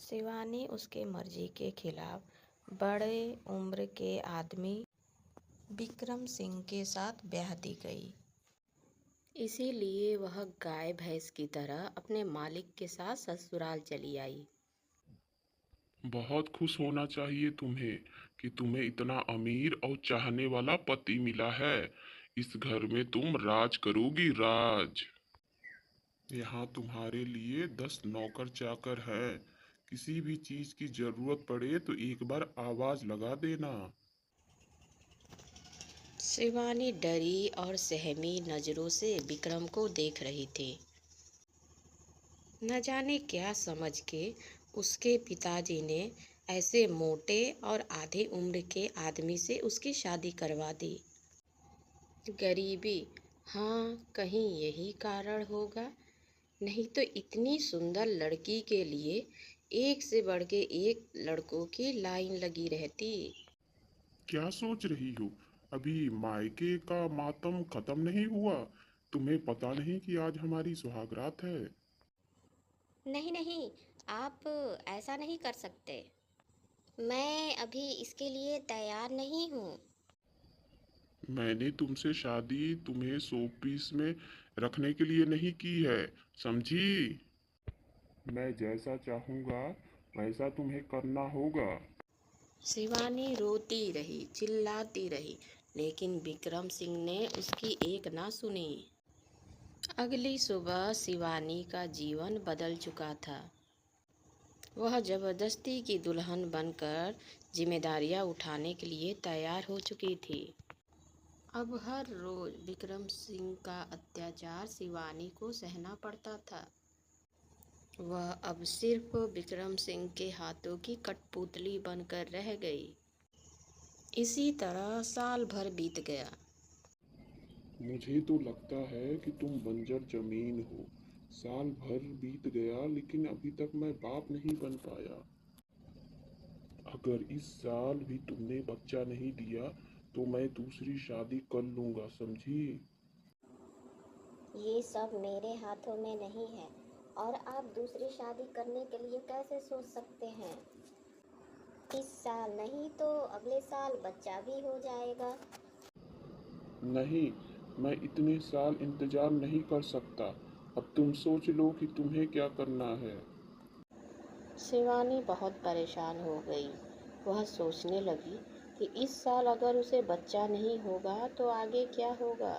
शिवानी उसके मर्जी के खिलाफ बड़े उम्र के आदमी विक्रम सिंह के साथ ब्याह दी गई। इसीलिए वह गाय भैंस की तरह अपने मालिक के साथ ससुराल चली आई। बहुत खुश होना चाहिए तुम्हें कि तुम्हें इतना अमीर और चाहने वाला पति मिला है। इस घर में तुम राज करोगी, राज। यहाँ तुम्हारे लिए 10 नौकर चाकर है। किसी भी चीज की जरूरत पड़े तो एक बार आवाज लगा देना। शिवानी डरी और सहमी नजरों से विक्रम को देख रही थी। न जाने क्या समझ के उसके पिताजी ने ऐसे मोटे और आधी उम्र के आदमी से उसकी शादी करवा दी। गरीबी, हाँ, कहीं यही कारण होगा। नहीं तो इतनी सुंदर लड़की के लिए एक से बढ़ के एक लड़कों की लाइन लगी रहती। क्या सोच रही हो? अभी मायके का मातम खत्म नहीं हुआ? तुम्हें पता नहीं कि आज हमारी सुहागरात है? नहीं नहीं, आप ऐसा नहीं कर सकते। मैं अभी इसके लिए तैयार नहीं हूँ। मैंने तुमसे शादी तुम्हें शोपीस में रखने के लिए नहीं की है, समझी? मैं जैसा चाहूँगा वैसा तुम्हें करना होगा। शिवानी रोती रही, चिल्लाती रही, लेकिन विक्रम सिंह ने उसकी एक ना सुनी। अगली सुबह शिवानी का जीवन बदल चुका था। वह जबरदस्ती की दुल्हन बनकर जिम्मेदारियां उठाने के लिए तैयार हो चुकी थी। अब हर रोज विक्रम सिंह का अत्याचार शिवानी को सहना पड़ता था। वह अब सिर्फ विक्रम सिंह के हाथों की कठपुतली बनकर रह गई। इसी तरह साल भर बीत गया। मुझे तो लगता है कि तुम बंजर जमीन हो। साल भर बीत गया लेकिन अभी तक मैं बाप नहीं बन पाया। अगर इस साल भी तुमने बच्चा नहीं दिया तो मैं दूसरी शादी कर लूंगा, समझी? ये सब मेरे हाथों में नहीं है और आप दूसरी शादी करने के लिए कैसे सोच सकते हैं? इस साल नहीं तो अगले साल बच्चा भी हो जाएगा। नहीं, मैं इतने साल इंतजार नहीं कर सकता। अब तुम सोच लो कि तुम्हें क्या करना है। शिवानी बहुत परेशान हो गई। वह सोचने लगी कि इस साल अगर उसे बच्चा नहीं होगा तो आगे क्या होगा।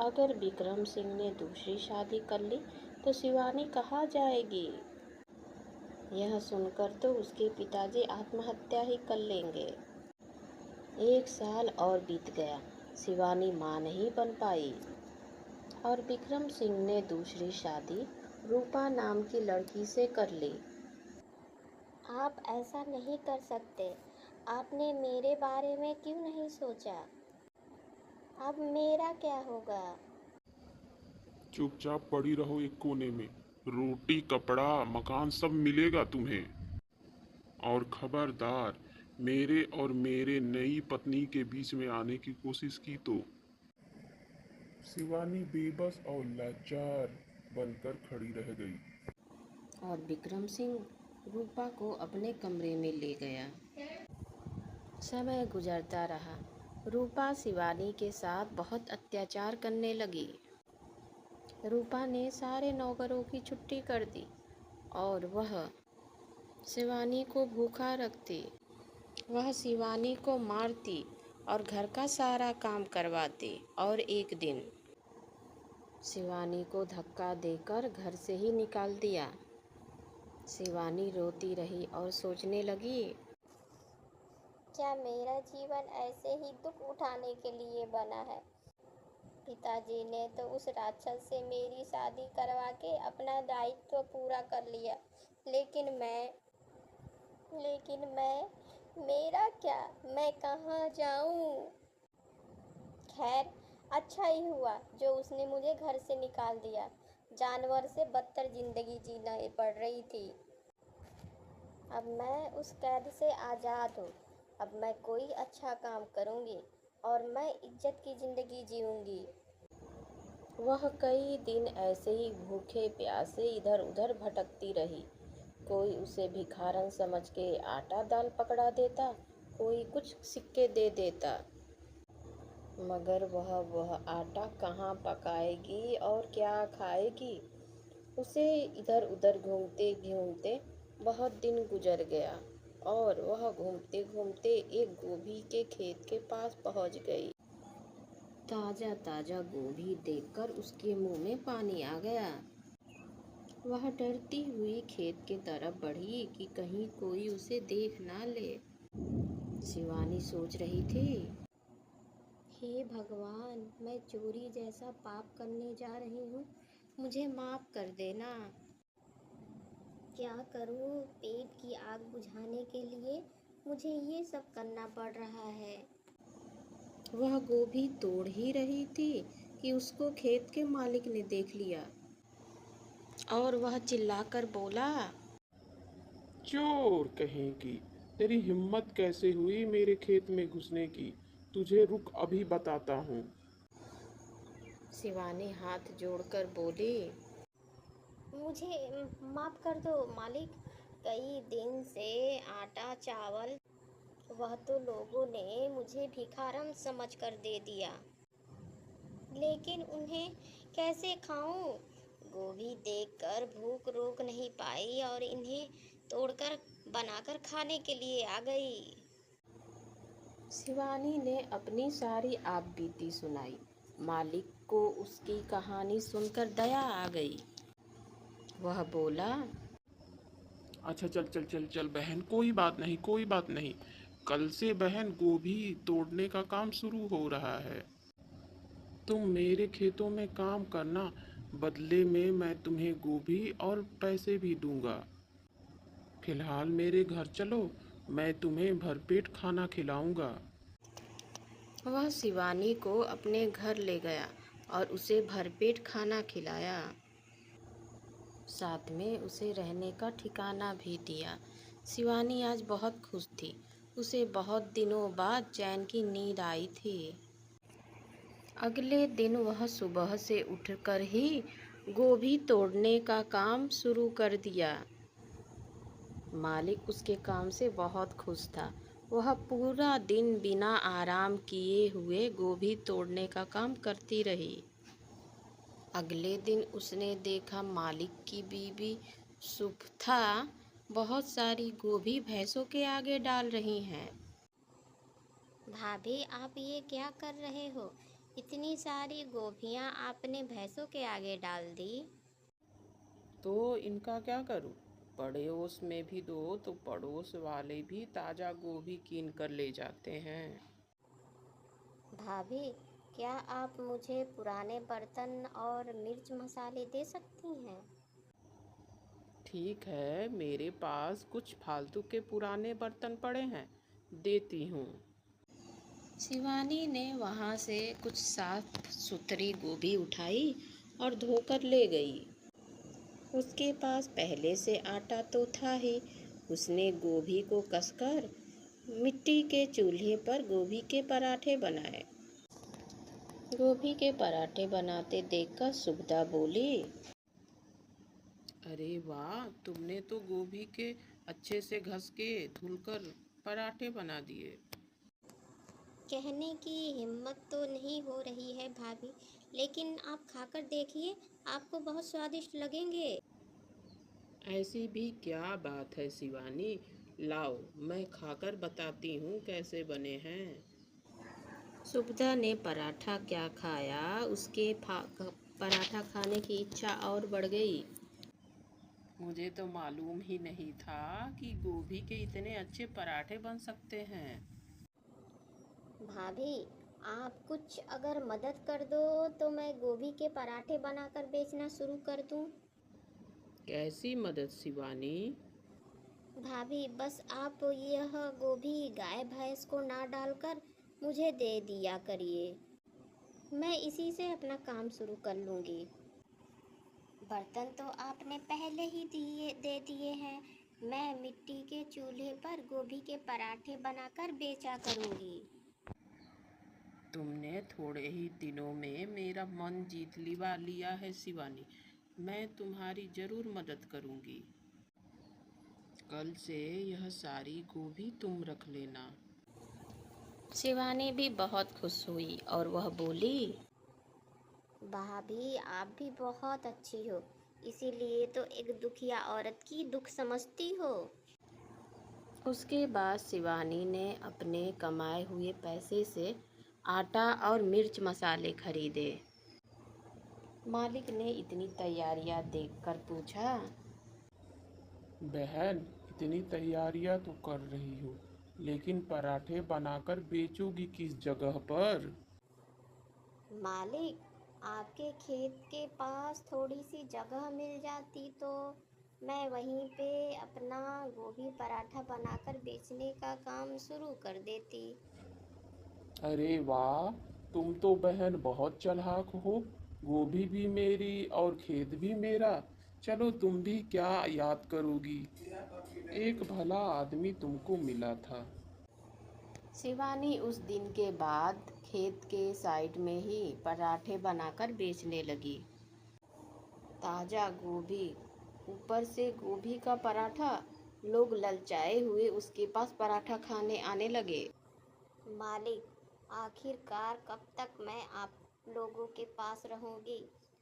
अगर विक्रम सिंह ने दूसरी शादी कर ली तो शिवानी कहाँ जाएगी। यह सुनकर तो उसके पिताजी आत्महत्या ही कर लेंगे। एक साल और बीत गया। शिवानी मां नहीं बन पाई और विक्रम सिंह ने दूसरी शादी रूपा नाम की लड़की से कर ली। आप ऐसा नहीं कर सकते। आपने मेरे बारे में क्यों नहीं सोचा? अब मेरा क्या होगा? चुपचाप पड़ी रहो एक कोने में। रोटी कपड़ा मकान सब मिलेगा तुम्हें। और खबरदार, मेरे और मेरे नई पत्नी के बीच में आने की कोशिश की तो। शिवानी बेबस और लाचार बनकर खड़ी रह गई। और विक्रम सिंह रूपा को अपने कमरे में ले गया। समय गुजरता रहा। रूपा शिवानी के साथ बहुत अत्याचार करने लगी। रूपा ने सारे नौकरों की छुट्टी कर दी और वह शिवानी को भूखा रखती। वह शिवानी को मारती और घर का सारा काम करवाती। और एक दिन शिवानी को धक्का देकर घर से ही निकाल दिया। शिवानी रोती रही और सोचने लगी, क्या मेरा जीवन ऐसे ही दुख उठाने के लिए बना है? पिताजी ने तो उस राक्षस से मेरी शादी करवा के अपना दायित्व पूरा कर लिया, लेकिन मैं मेरा क्या? मैं कहाँ जाऊँ? खैर, अच्छा ही हुआ जो उसने मुझे घर से निकाल दिया। जानवर से बदतर जिंदगी जीना पड़ रही थी। अब मैं उस कैद से आज़ाद हूँ। अब मैं कोई अच्छा काम करूँगी और मैं इज्जत की ज़िंदगी जीऊँगी। वह कई दिन ऐसे ही भूखे प्यासे इधर उधर भटकती रही। कोई उसे भिखारन समझ के आटा दाल पकड़ा देता, कोई कुछ सिक्के दे देता, मगर वह आटा कहाँ पकाएगी और क्या खाएगी। उसे इधर उधर घूमते घूमते बहुत दिन गुजर गया और वह घूमते घूमते एक गोभी के खेत के पास पहुंच गई। ताजा ताजा गोभी देखकर उसके मुंह में पानी आ गया। वह डरती हुई खेत की तरफ बढ़ी कि कहीं कोई उसे देख ना ले। शिवानी सोच रही थी, हे भगवान, मैं चोरी जैसा पाप करने जा रही हूँ, मुझे माफ कर देना। क्या करूँ, पेट की आग बुझाने के लिए मुझे ये सब करना पड़ रहा है। वह गोभी तोड़ ही रही थी कि उसको खेत के मालिक ने देख लिया और वह चिल्लाकर बोला, चोर कहीं की, तेरी हिम्मत कैसे हुई मेरे खेत में घुसने की? तुझे रुक, अभी बताता हूँ। शिवानी हाथ जोड़कर बोली, मुझे माफ कर दो मालिक, कई दिन से आटा चावल वह तो लोगों ने मुझे भिखारन समझकर दे दिया, लेकिन उन्हें कैसे खाऊं। गोभी देखकर भूख रोक नहीं पाई और इन्हें तोड़कर बनाकर खाने के लिए आ गई। शिवानी ने अपनी सारी आपबीती सुनाई। मालिक को उसकी कहानी सुनकर दया आ गई। वह बोला, अच्छा, चल चल चल चल बहन, कोई बात नहीं, कोई बात नहीं। कल से बहन गोभी तोड़ने का काम शुरू हो रहा है। तुम मेरे खेतों में काम करना, बदले में मैं तुम्हें गोभी और पैसे भी दूंगा। फिलहाल मेरे घर चलो, मैं तुम्हें भरपेट खाना खिलाऊंगा। वह शिवानी को अपने घर ले गया और उसे भरपेट खाना खिलाया, साथ में उसे रहने का ठिकाना भी दिया। शिवानी आज बहुत खुश थी। उसे बहुत दिनों बाद चैन की नींद आई थी। अगले दिन वह सुबह से उठकर ही गोभी तोड़ने का काम शुरू कर दिया। मालिक उसके काम से बहुत खुश था। वह पूरा दिन बिना आराम किए हुए गोभी तोड़ने का काम करती रही। अगले दिन उसने देखा मालिक की बीवी सुफ्था बहुत सारी गोभी भैंसों के आगे डाल रही हैं। भाभी, आप ये क्या कर रहे हो? इतनी सारी गोभियां आपने भैंसों के आगे डाल दी। तो इनका क्या करूं? पड़ोस में भी दो तो पड़ोस वाले भी ताजा गोभी कीन कर ले जाते हैं। भाभी, क्या आप मुझे पुराने बर्तन और मिर्च मसाले दे सकती हैं? ठीक है, मेरे पास कुछ फालतू के पुराने बर्तन पड़े हैं, देती हूँ। शिवानी ने वहाँ से कुछ साफ सुथरी गोभी उठाई और धोकर ले गई। उसके पास पहले से आटा तो था ही। उसने गोभी को कसकर मिट्टी के चूल्हे पर गोभी के पराठे बनाए। गोभी के पराठे बनाते देखकर सुभदा बोली, अरे वाह, तुमने तो गोभी के अच्छे से घस के धुलकर पराठे बना दिए। कहने की हिम्मत तो नहीं हो रही है भाभी, लेकिन आप खाकर देखिए, आपको बहुत स्वादिष्ट लगेंगे। ऐसी भी क्या बात है शिवानी, लाओ मैं खाकर बताती हूँ कैसे बने हैं। सुभदा ने पराठा क्या खाया, उसके पराठा खाने की इच्छा और बढ़ गई। मुझे तो मालूम ही नहीं था कि गोभी के इतने अच्छे पराठे बन सकते हैं। भाभी, आप कुछ अगर मदद कर दो तो मैं गोभी के पराठे बनाकर बेचना शुरू कर दूं। कैसी मदद शिवानी? भाभी, बस आप यह गोभी गाय भैंस को ना डालकर मुझे दे दिया करिए, मैं इसी से अपना काम शुरू कर लूँगी। बर्तन तो आपने पहले ही दे दिए हैं, मैं मिट्टी के चूल्हे पर गोभी के पराठे बनाकर बेचा करूँगी। तुमने थोड़े ही दिनों में मेरा मन जीत लिया है शिवानी। मैं तुम्हारी जरूर मदद करूंगी। कल से यह सारी गोभी तुम रख लेना। शिवानी भी बहुत खुश हुई और वह बोली, भाभी आप भी बहुत अच्छी हो, इसीलिए तो एक दुखिया औरत की दुख समझती हो। उसके बाद शिवानी ने अपने कमाए हुए पैसे से आटा और मिर्च मसाले खरीदे। मालिक ने इतनी तैयारियां देखकर पूछा, बहन, इतनी तैयारियां तो कर रही हो, लेकिन पराठे बनाकर बेचोगी किस जगह पर? मालिक, आपके खेत के पास थोड़ी सी जगह मिल जाती तो मैं वहीं पे अपना गोभी पराठा बनाकर बेचने का काम शुरू कर देती। अरे वाह, तुम तो बहन बहुत चालाक हो। गोभी भी मेरी और खेत भी मेरा। चलो तुम भी क्या याद करोगी, एक भला आदमी तुमको मिला था। शिवानी उस दिन के बाद खेत के साइड में ही पराठे बनाकर बेचने लगी। ताजा गोभी, ऊपर से गोभी का पराठा, लोग ललचाए हुए उसके पास पराठा खाने आने लगे। मालिक, आखिरकार कब तक मैं आप लोगों के पास रहूंगी?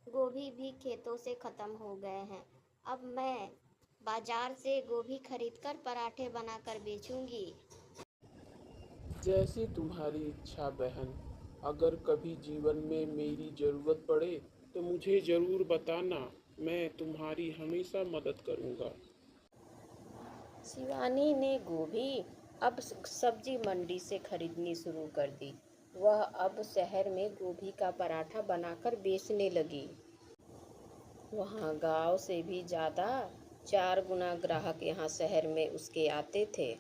गोभी भी खेतों से खत्म हो गए हैं। अब मैं बाजार से गोभी खरीदकर पराठे बनाकर बेचूंगी। जैसी तुम्हारी इच्छा बहन। अगर कभी जीवन में मेरी ज़रूरत पड़े तो मुझे ज़रूर बताना, मैं तुम्हारी हमेशा मदद करूँगा। शिवानी ने गोभी अब सब्जी मंडी से खरीदनी शुरू कर दी। वह अब शहर में गोभी का पराठा बनाकर बेचने लगी। वहाँ गांव से भी ज़्यादा 4 गुना ग्राहक यहाँ शहर में उसके आते थे।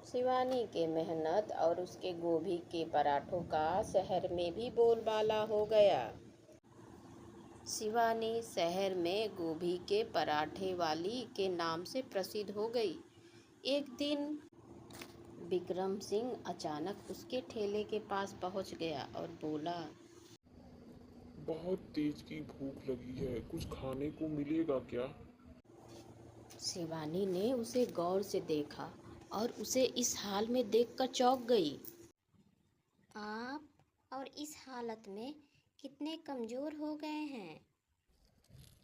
शिवानी के मेहनत और उसके गोभी के पराठों का शहर में भी बोलबाला हो गया। शिवानी शहर में गोभी के पराठे वाली के नाम से प्रसिद्ध हो गई। एक दिन विक्रम सिंह अचानक उसके ठेले के पास पहुंच गया और बोला, बहुत तेज की भूख लगी है, कुछ खाने को मिलेगा क्या? शिवानी ने उसे गौर से देखा और उसे इस हाल में देखकर चौंक गई। आप और इस हालत में कितने कमजोर हो गए हैं।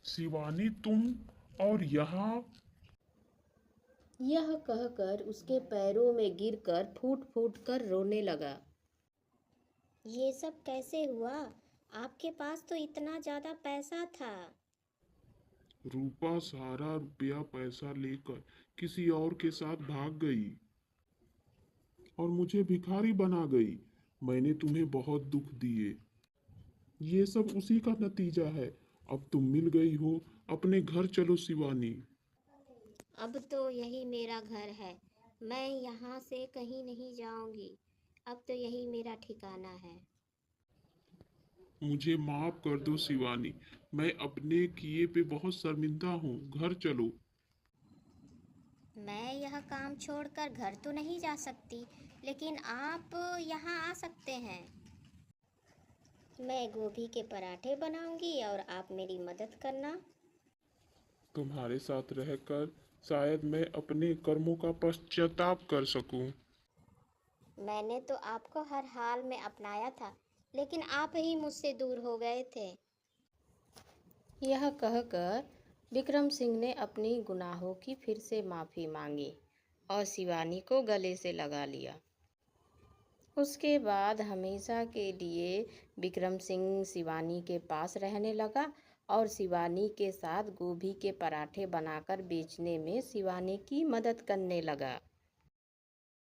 शिवानी, तुम और यहाँ? यह कहकर उसके पैरों में गिरकर फूट फूट कर रोने लगा। ये सब कैसे हुआ? आपके पास तो इतना ज्यादा पैसा था। रूपा सारा रुपया पैसा लेकर किसी और के साथ भाग गई और मुझे भिखारी बना गई। मैंने तुम्हें बहुत दुख दिए। ये सब उसी का नतीजा है। अब तुम मिल गई हो, अपने घर चलो शिवानी। अब तो यही मेरा घर है। मैं यहाँ से कहीं नहीं जाऊंगी। अब तो यही मेरा ठिकाना है। मुझे माफ कर दो शिवानी, मैं अपने किए पे बहुत शर्मिंदा हूँ। घर चलो। मैं यह काम छोड़कर घर तो नहीं जा सकती, लेकिन आप यहाँ आ सकते हैं। मैं गोभी के पराठे बनाऊंगी और आप मेरी मदद करना। तुम्हारे साथ रहकर शायद मैं अपने कर्मों का पश्चाताप कर सकूं। मैंने तो आपको हर हाल में अपनाया था, लेकिन आप ही मुझसे दूर हो गए थे। यह कहकर विक्रम सिंह ने अपनी गुनाहों की फिर से माफ़ी मांगी और शिवानी को गले से लगा लिया। उसके बाद हमेशा के लिए विक्रम सिंह शिवानी के पास रहने लगा और शिवानी के साथ गोभी के पराठे बनाकर बेचने में शिवानी की मदद करने लगा।